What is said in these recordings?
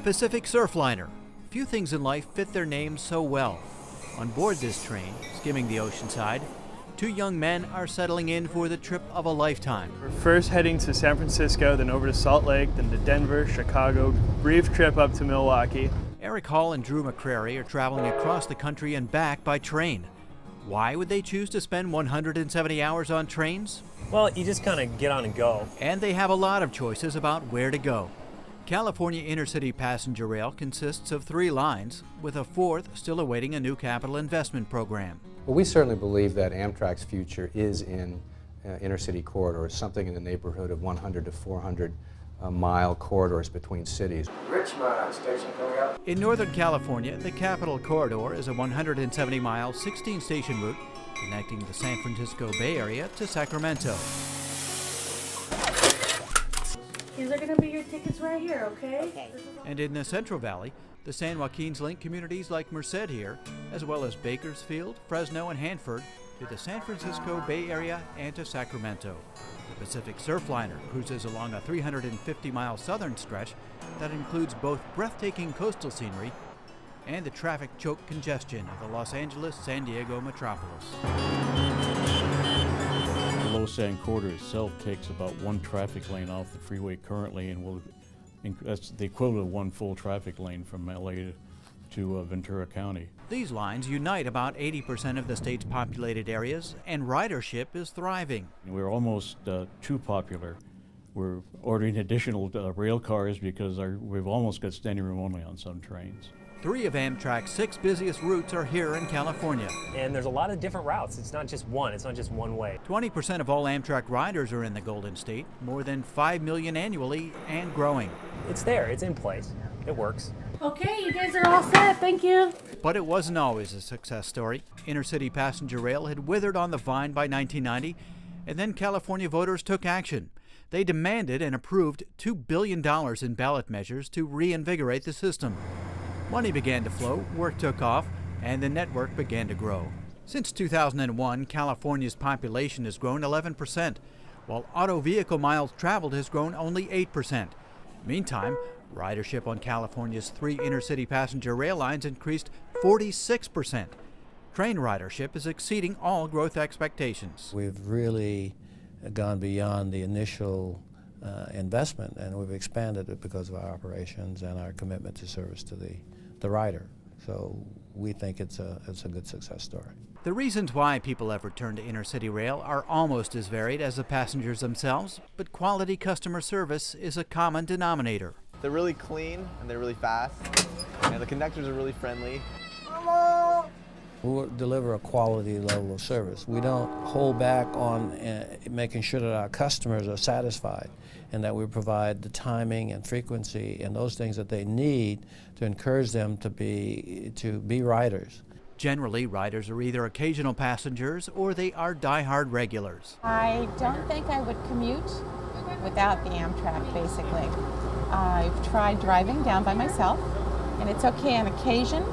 Pacific Surfliner. Few things in life fit their names so well. On board this train, skimming the ocean side, two young men are settling in for the trip of a lifetime. We're first heading to San Francisco, then over to Salt Lake, then to Denver, Chicago, brief trip up to Milwaukee. Eric Hall and Drew McCrary are traveling across the country and back by train. Why would they choose to spend 170 hours on trains? Well, you just kind of get on and go. And they have a lot of choices about where to go. California Intercity Passenger Rail consists of 3 lines, with a 4th still awaiting a new capital investment program. Well, we certainly believe that Amtrak's future is in intercity corridors, something in the neighborhood of 100 to 400 mile corridors between cities. Richmond station coming up. In Northern California, the Capital Corridor is a 170-mile, 16-station route connecting the San Francisco Bay Area to Sacramento. These are going to be your tickets right here, okay? And in the Central Valley, the San Joaquins link communities like Merced here, as well as Bakersfield, Fresno, and Hanford to the San Francisco Bay Area and to Sacramento. The Pacific Surfliner cruises along a 350-mile southern stretch that includes both breathtaking coastal scenery and the traffic-choked congestion of the Los Angeles-San Diego metropolis. The Low Sand Corridor itself takes about 1 traffic lane off the freeway currently, and that's the equivalent of 1 full traffic lane from LA to Ventura County. These lines unite about 80% of the state's populated areas, and ridership is thriving. We're almost too popular. We're ordering additional rail cars because we've almost got standing room only on some trains. 3 of Amtrak's 6 busiest routes are here in California. And there's a lot of different routes. It's not just one way. 20% of all Amtrak riders are in the Golden State, more than 5 million annually and growing. It's there, it's in place, it works. Okay, you guys are all set, thank you. But it wasn't always a success story. Intercity Passenger Rail had withered on the vine by 1990, and then California voters took action. They demanded and approved $2 billion in ballot measures to reinvigorate the system. Money began to flow, work took off, and the network began to grow. Since 2001, California's population has grown 11%, while auto vehicle miles traveled has grown only 8%. Meantime, ridership on California's 3 intercity passenger rail lines increased 46%. Train ridership is exceeding all growth expectations. We've really gone beyond the initial investment, and we've expanded it because of our operations and our commitment to service to the rider. So we think it's a good success story. The reasons why people have returned to intercity rail are almost as varied as the passengers themselves, but quality customer service is a common denominator. They're really clean and they're really fast, and the conductors are really friendly. We deliver a quality level of service. We don't hold back on making sure that our customers are satisfied and that we provide the timing and frequency and those things that they need to encourage them to be riders. Generally, riders are either occasional passengers or they are die-hard regulars. I don't think I would commute without the Amtrak, basically. I've tried driving down by myself, and it's okay on occasion,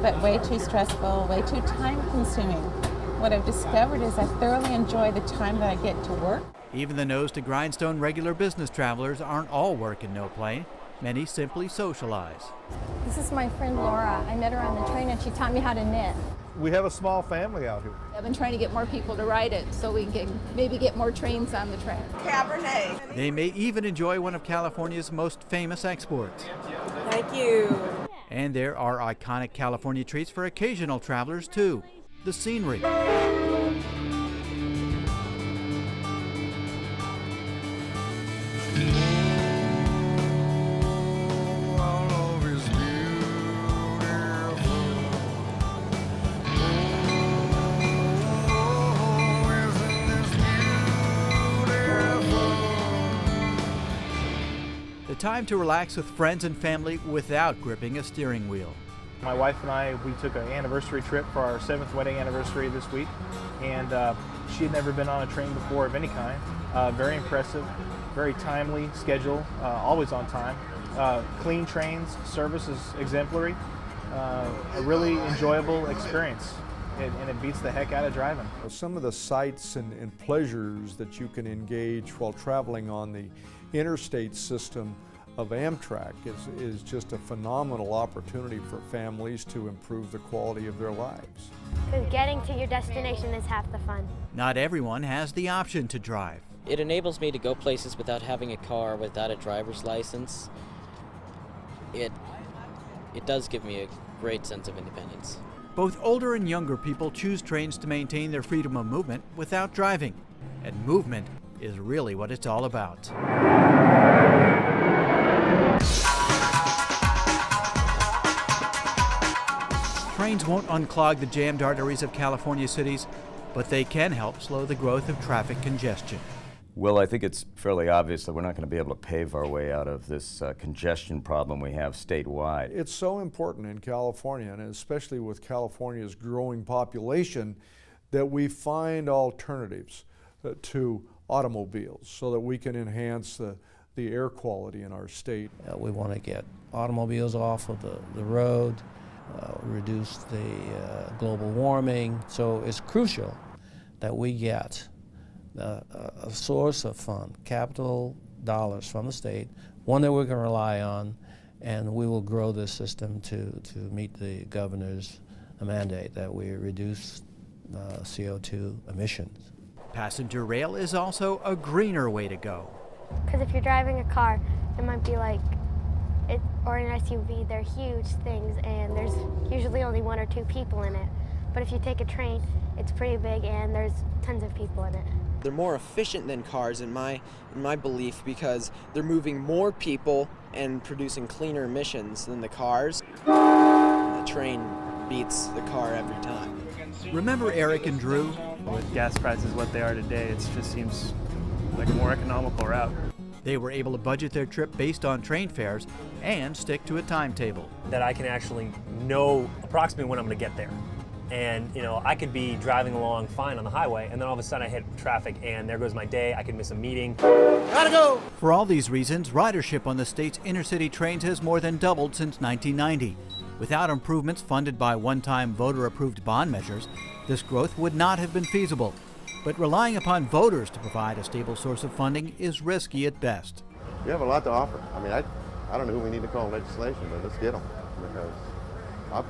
but way too stressful, way too time-consuming. What I've discovered is I thoroughly enjoy the time that I get to work. Even the nose-to-grindstone regular business travelers aren't all work and no play. Many simply socialize. This is my friend Laura. I met her on the train and she taught me how to knit. We have a small family out here. I've been trying to get more people to ride it so we can maybe get more trains on the track. Cabernet. They may even enjoy one of California's most famous exports. Thank you. And there are iconic California treats for occasional travelers too. The scenery. The time to relax with friends and family without gripping a steering wheel. My wife and I, we took an anniversary trip for our 7th wedding anniversary this week, and she had never been on a train before of any kind. Very impressive, very timely schedule, always on time. Clean trains, service is exemplary. A really enjoyable experience, and it beats the heck out of driving. Some of the sights and pleasures that you can engage while traveling on the interstate system of Amtrak is just a phenomenal opportunity for families to improve the quality of their lives. Because getting to your destination is half the fun. Not everyone has the option to drive. It enables me to go places without having a car, without a driver's license. It does give me a great sense of independence. Both older and younger people choose trains to maintain their freedom of movement without driving. And movement is really what it's all about. Trains won't unclog the jammed arteries of California cities, but they can help slow the growth of traffic congestion. Well, I think it's fairly obvious that we're not going to be able to pave our way out of this congestion problem we have statewide. It's so important in California, and especially with California's growing population, that we find alternatives to automobiles so that we can enhance the air quality in our state. We want to get automobiles off of the road, reduce the global warming. So it's crucial that we get a source of fund, capital dollars from the state, one that we can rely on, and we will grow this system to meet the governor's mandate that we reduce CO2 emissions. Passenger rail is also a greener way to go. Because if you're driving a car, it might be like or an SUV, they're huge things and there's usually only 1 or 2 people in it. But if you take a train, it's pretty big and there's tons of people in it. They're more efficient than cars in my belief because they're moving more people and producing cleaner emissions than the cars. The train beats the car every time. Remember Eric and Drew? With gas prices what they are today, it just seems like a more economical route. They were able to budget their trip based on train fares and stick to a timetable. That I can actually know approximately when I'm going to get there. And, you know, I could be driving along fine on the highway, and then all of a sudden I hit traffic, and there goes my day. I could miss a meeting. Gotta go! For all these reasons, ridership on the state's intercity trains has more than doubled since 1990. Without improvements funded by one-time voter-approved bond measures, this growth would not have been feasible. But relying upon voters to provide a stable source of funding is risky at best. You have a lot to offer. I mean, I don't know who we need to call legislation, but let's get them, because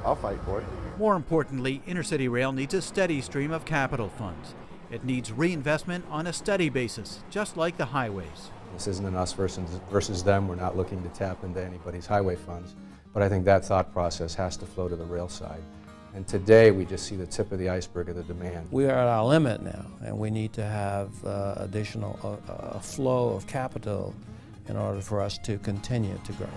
I'll fight for it. More importantly, Intercity Rail needs a steady stream of capital funds. It needs reinvestment on a steady basis, just like the highways. This isn't an us versus them. We're not looking to tap into anybody's highway funds. But I think that thought process has to flow to the rail side. And today we just see the tip of the iceberg of the demand. We are at our limit now, and we need to have additional flow of capital in order for us to continue to grow.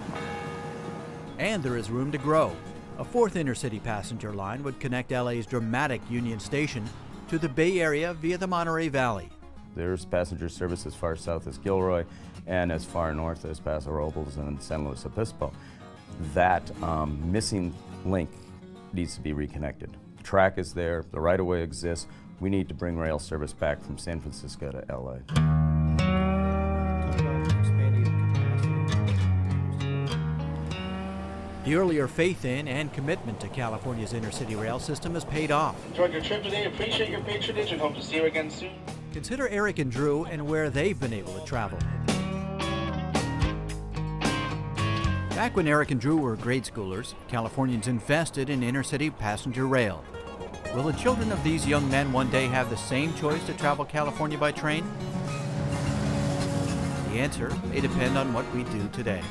And there is room to grow. A 4th intercity passenger line would connect LA's dramatic Union Station to the Bay Area via the Monterey Valley. There's passenger service as far south as Gilroy and as far north as Paso Robles and San Luis Obispo. That missing link needs to be reconnected. The track is there, the right-of-way exists. We need to bring rail service back from San Francisco to LA. The earlier faith in and commitment to California's intercity rail system has paid off. Enjoyed your trip today. Appreciate your patronage and hope to see you again soon. Consider Eric and Drew and where they've been able to travel. Back when Eric and Drew were grade schoolers, Californians invested in intercity passenger rail. Will the children of these young men one day have the same choice to travel California by train? The answer may depend on what we do today.